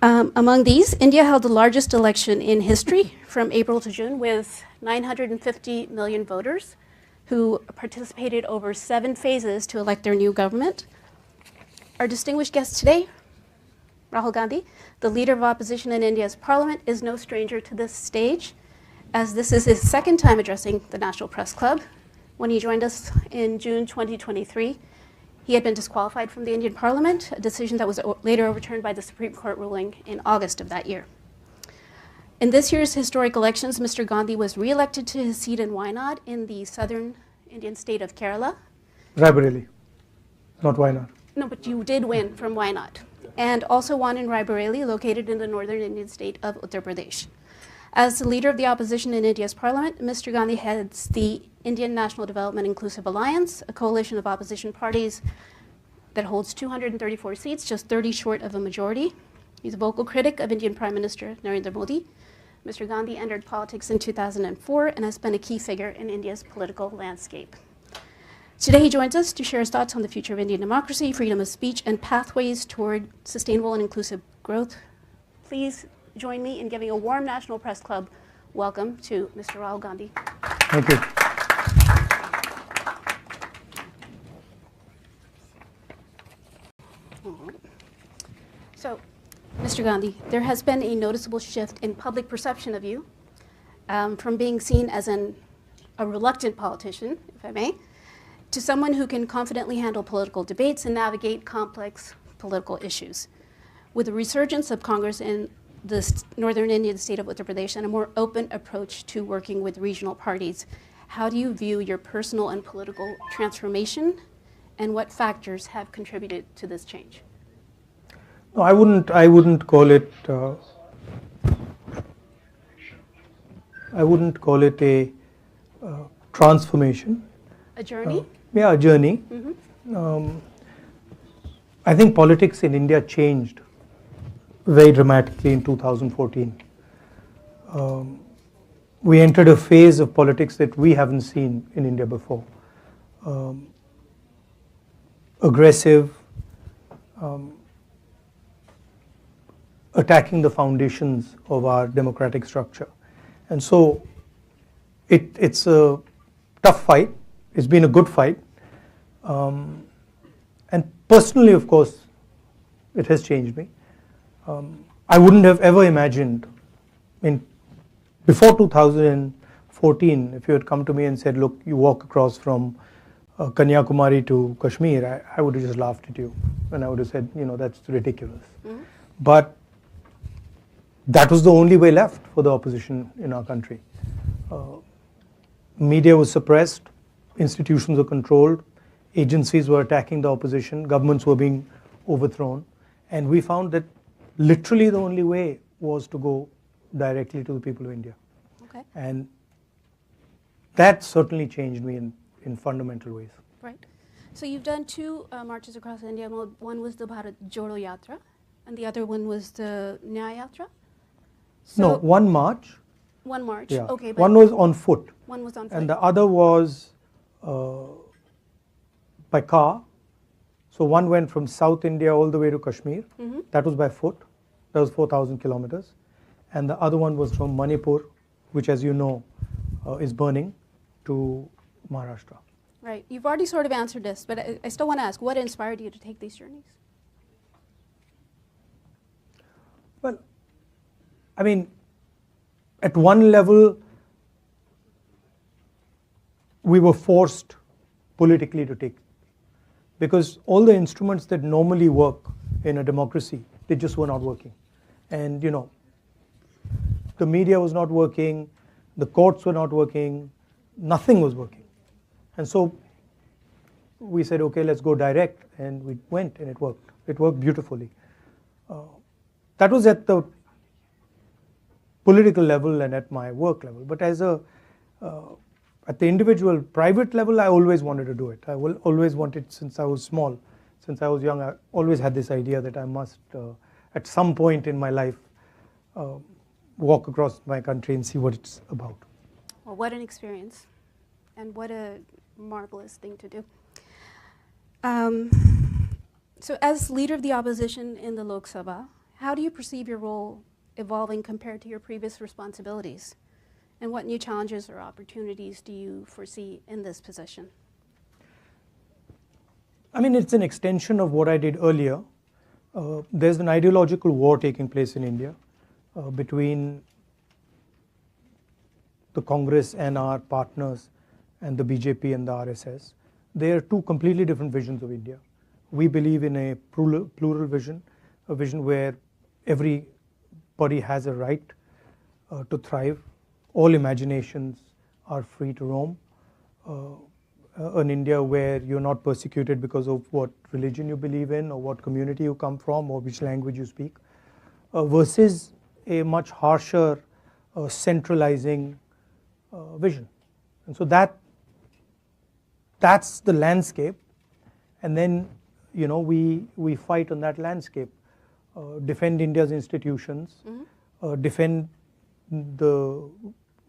Among these, India held the largest election in history from April to June with 950 million voters who participated over 7 phases to elect their new government. Our distinguished guest today, Rahul Gandhi, the leader of opposition in India's parliament, is no stranger to this stage, as this is his second time addressing the National Press Club. When he joined us in June 2023, he had been disqualified from the Indian Parliament, a decision that was later overturned by the Supreme Court ruling in August of that year. In this year's historic elections, Mr. Gandhi was re-elected to his seat in Wayanad in the southern Indian state of Kerala. Raebareli, not Wayanad. No, but you did win from Wayanad, and also won in Raebareli, located in the northern Indian state of Uttar Pradesh. As the leader of the opposition in India's parliament, Mr. Gandhi heads the Indian National Development Inclusive Alliance, a coalition of opposition parties that holds 234 seats, just 30 short of a majority. He's a vocal critic of Indian Prime Minister Narendra Modi. Mr. Gandhi entered politics in 2004 and has been a key figure in India's political landscape. Today he joins us to share his thoughts on the future of Indian democracy, freedom of speech, and pathways toward sustainable and inclusive growth. Please join me in giving a warm National Press Club welcome to Mr. Rahul Gandhi. Thank you. So, Mr. Gandhi, there has been a noticeable shift in public perception of you from being seen as a reluctant politician, if I may, to someone who can confidently handle political debates and navigate complex political issues. With the resurgence of Congress in the northern Indian state of Uttar Pradesh and a more open approach to working with regional parties, how do you view your personal and political transformation, and what factors have contributed to this change? No, I wouldn't call it. I wouldn't call it a transformation. A journey? Yeah, a journey. Mm-hmm. I think politics in India changed very dramatically in 2014. We entered a phase of politics that we haven't seen in India before. Aggressive, attacking the foundations of our democratic structure. And so it's a tough fight. It's been a good fight. And personally, of course, it has changed me. I wouldn't have ever imagined, before 2014, if you had come to me and said, look, you walk across from Kanyakumari to Kashmir, I would have just laughed at you. And I would have said, that's ridiculous. Mm-hmm. But that was the only way left for the opposition in our country. Media was suppressed, institutions were controlled, agencies were attacking the opposition, governments were being overthrown, and we found that literally the only way was to go directly to the people of India. Okay. And that certainly changed me in fundamental ways. Right. So you've done 2 marches across India. One was the Bharat Jodo Yatra, and the other one was the Nyaya Yatra? So no, one march. One march, yeah. Okay. One was on foot. One was on foot. And the other was by car. So one went from South India all the way to Kashmir. Mm-hmm. That was by foot. That was 4,000 kilometers. And the other one was from Manipur, which, as you know, is burning, to Maharashtra. Right. You've already sort of answered this, but I still want to ask, what inspired you to take these journeys? Well, at one level, we were forced politically to take, because all the instruments that normally work in a democracy, they just were not working. And the media was not working, the courts were not working, nothing was working. And so we said, okay, let's go direct, and we went, and it worked. It worked beautifully. That was at the political level and at my work level. But at the individual, private level, I always wanted to do it. I always wanted, since I was small, since I was young, I always had this idea that I must, at some point in my life, walk across my country and see what it's about. Well, what an experience, and what a marvelous thing to do. So as leader of the opposition in the Lok Sabha, how do you perceive your role evolving compared to your previous responsibilities? And what new challenges or opportunities do you foresee in this position? I mean, it's an extension of what I did earlier. There's an ideological war taking place in India between the Congress and our partners and the BJP and the RSS. They are two completely different visions of India. We believe in a plural vision, a vision where everybody has a right to thrive. All imaginations are free to roam. An India where you're not persecuted because of what religion you believe in or what community you come from or which language you speak, versus a much harsher, centralizing vision. And so that's the landscape. And then, you know, we fight on that landscape, defend India's institutions, defend the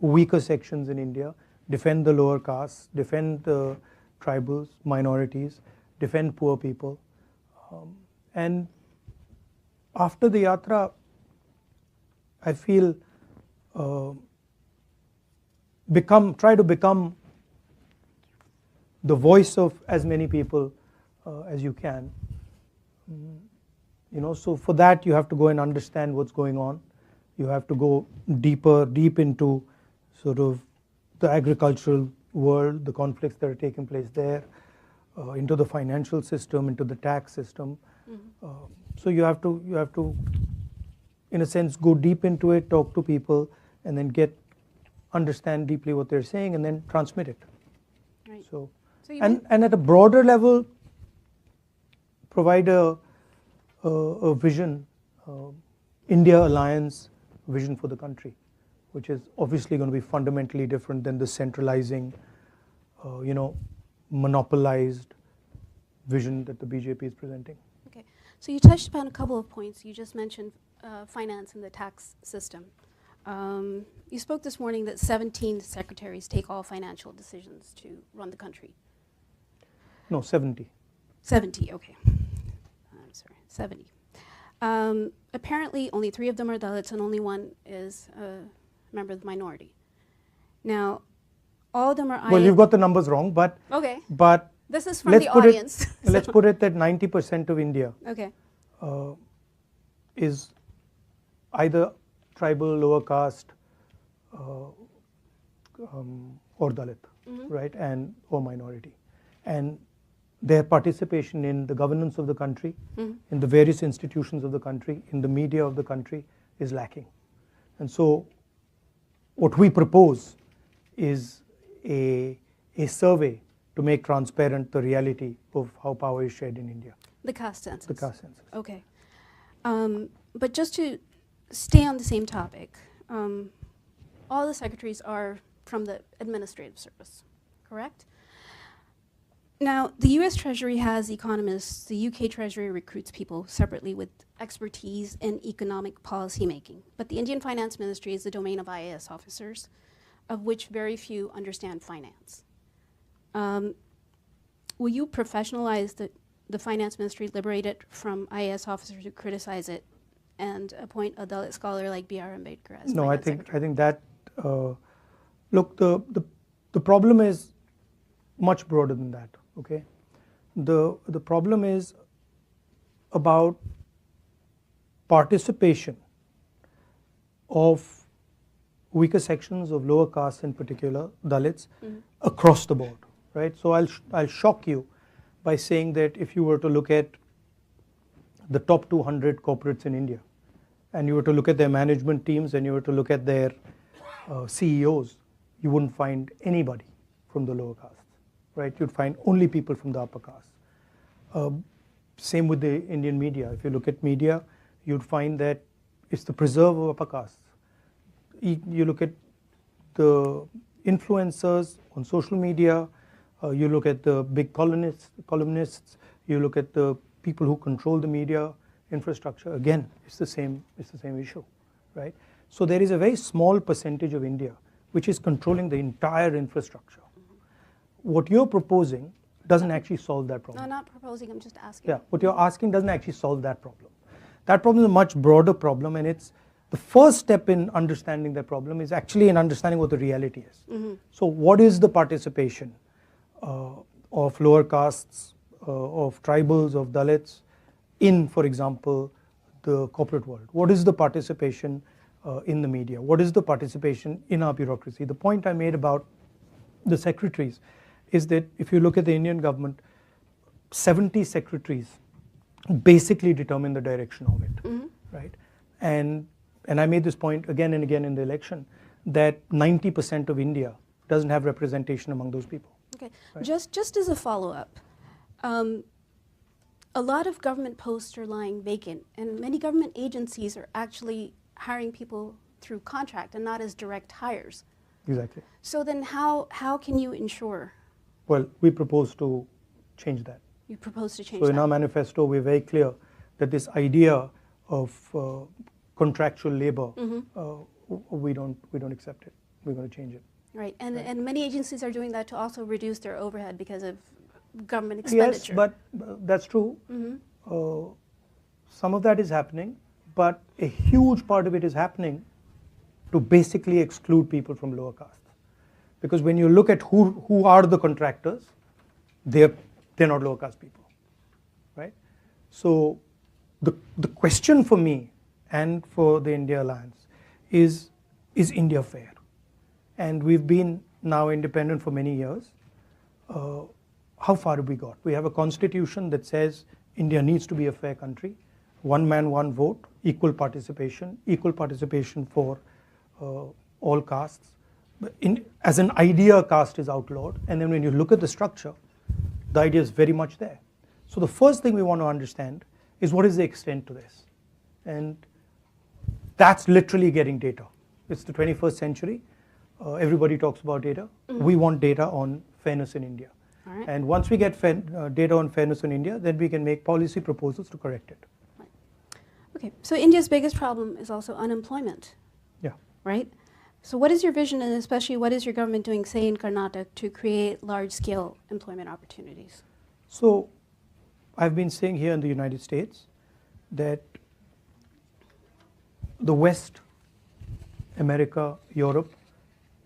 weaker sections in India, defend the lower castes, defend the tribals, minorities, defend poor people. And after the yatra, I feel try to become the voice of as many people as you can. You know, so for that you have to go and understand what's going on. You have to go deep into sort of the agricultural world, the conflicts that are taking place there, into the financial system, into the tax system. So you have to, in a sense, go deep into it, talk to people, and then understand deeply what they're saying, and then transmit it. Right. So and at a broader level, provide a vision, India Alliance vision for the country, which is obviously going to be fundamentally different than the centralizing, monopolized vision that the BJP is presenting. Okay, so you touched upon a couple of points. You just mentioned finance and the tax system. You spoke this morning that 17 secretaries take all financial decisions to run the country. No, 70. 70, okay. I'm sorry, 70. Apparently, only 3 of them are Dalits and only 1 is a member of the minority. Now, all of them are... Well, you've got the numbers wrong, but... Okay. But this is from the audience. Let's put it that 90% of India is either tribal, lower caste, or Dalit, right, or minority. And their participation in the governance of the country, in the various institutions of the country, in the media of the country is lacking. And so what we propose is a survey to make transparent the reality of how power is shared in India. The caste census. The caste census. Okay. But just to stay on the same topic, all the secretaries are from the administrative service, correct? Now, the US Treasury has economists, the UK Treasury recruits people separately with expertise in economic policy making. But the Indian Finance Ministry is the domain of IAS officers, of which very few understand finance. Will you professionalize the Finance Ministry, liberate it from IAS officers who criticize it, and appoint a Dalit scholar like B.R. Ambedkar as No, I Finance think that, look, the problem is much broader than that, okay? The problem is about participation of weaker sections of lower castes, in particular Dalits, across the board, right? So I'll shock you by saying that if you were to look at the top 200 corporates in India, and you were to look at their management teams, and you were to look at their CEOs, you wouldn't find anybody from the lower castes, right? You'd find only people from the upper caste. Same with the Indian media. If you look at media, you'd find that it's the preserve of upper castes. You look at the influencers on social media, you look at the big columnists, you look at the people who control the media infrastructure. Again, it's the same issue, right? So there is a very small percentage of India which is controlling the entire infrastructure. What you're proposing, doesn't actually solve that problem. I'm not proposing, I'm just asking. Yeah, what you're asking doesn't actually solve that problem. That problem is a much broader problem, and it's the first step in understanding that problem is actually in understanding what the reality is. So what is the participation of lower castes, of tribals, of Dalits in, for example, the corporate world? What is the participation in the media? What is the participation in our bureaucracy? The point I made about the secretaries is that if you look at the Indian government, 70 secretaries basically determine the direction of it, right? And I made this point again and again in the election that 90% of India doesn't have representation among those people. Okay, right? just as a follow-up, a lot of government posts are lying vacant, and many government agencies are actually hiring people through contract and not as direct hires. Exactly. So then how can you ensure? Well, we propose to change that. You propose to change So that? in our manifesto, we're very clear that this idea of contractual labor, we don't accept it. We're going to change it. Right, and many agencies are doing that to also reduce their overhead because of government expenditure. Yes, but that's true. Some of that is happening, but a huge part of it is happening to basically exclude people from lower castes. Because when you look at who are the contractors, they're not lower caste people, right? So the question for me and for the India Alliance is India fair? And we've been now independent for many years. How far have we got? We have a constitution that says India needs to be a fair country. One man, one vote, equal participation for all castes. But as an idea, caste is outlawed. And then when you look at the structure, the idea is very much there. So the first thing we want to understand is what is the extent to this? And that's literally getting data. It's the 21st century. Everybody talks about data. We want data on fairness in India. Right. And once we get data on fairness in India, then we can make policy proposals to correct it. Right. Okay, so India's biggest problem is also unemployment. Yeah. Right? So what is your vision, and especially what is your government doing, say in Karnataka, to create large-scale employment opportunities? So I've been saying here in the United States that the West, America, Europe,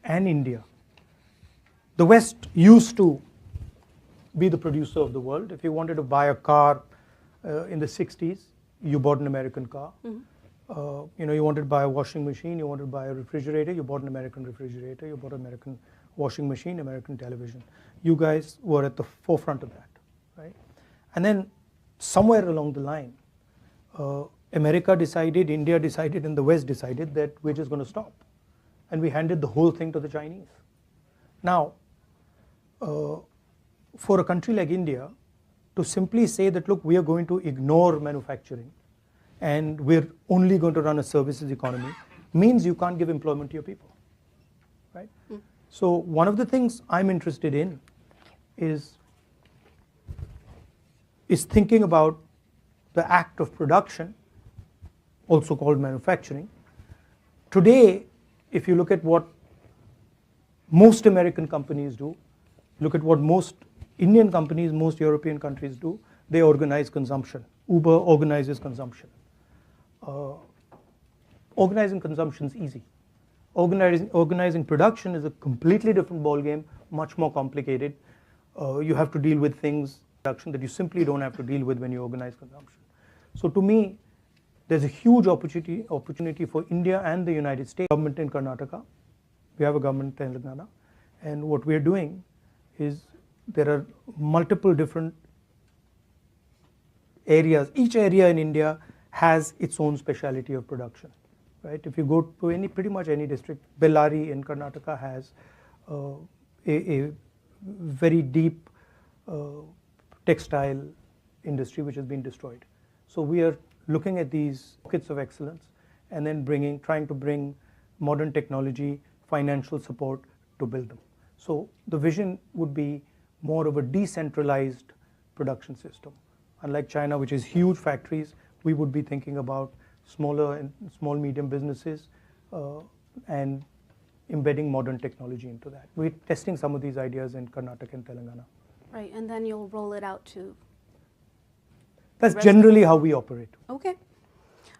and India, the West used to be the producer of the world. If you wanted to buy a car in the 60s, you bought an American car. You wanted to buy a washing machine, you wanted to buy a refrigerator, you bought an American refrigerator, you bought an American washing machine, American television. You guys were at the forefront of that, right? And then somewhere along the line, America decided, India decided, and the West decided that we're just going to stop. And we handed the whole thing to the Chinese. Now, for a country like India, to simply say that, look, we are going to ignore manufacturing and we're only going to run a services economy means you can't give employment to your people, right? So one of the things I'm interested in is thinking about the act of production, also called manufacturing. Today, if you look at what most American companies do, look at what most Indian companies, most European countries do, they organize consumption. Uber organizes consumption. Organizing consumption is easy. Organizing production is a completely different ballgame, much more complicated. You have to deal with things production that you simply don't have to deal with when you organize consumption. So to me, there's a huge opportunity for India and the United States. Government in Karnataka, we have a government in Telangana, and what we're doing is there are multiple different areas. Each area in India has its own speciality of production, right? If you go to pretty much any district, Bellary in Karnataka has a very deep textile industry which has been destroyed. So we are looking at these pockets of excellence and then trying to bring modern technology, financial support to build them. So the vision would be more of a decentralized production system. Unlike China, which is huge factories, we would be thinking about smaller and small medium businesses and embedding modern technology into that. We're testing some of these ideas in Karnataka and Telangana. Right, and then you'll roll it out to. That's rest of generally how we operate. Okay.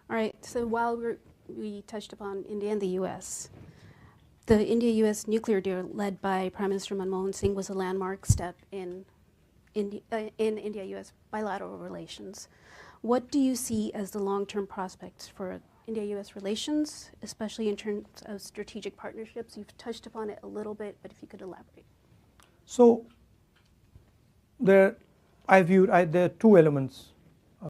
All right. So while we touched upon India and the U.S., the India-U.S. nuclear deal led by Prime Minister Manmohan Singh was a landmark step in India-U.S. bilateral relations. What do you see as the long-term prospects for India-U.S. relations, especially in terms of strategic partnerships? You've touched upon it a little bit, but if you could elaborate. So there are two elements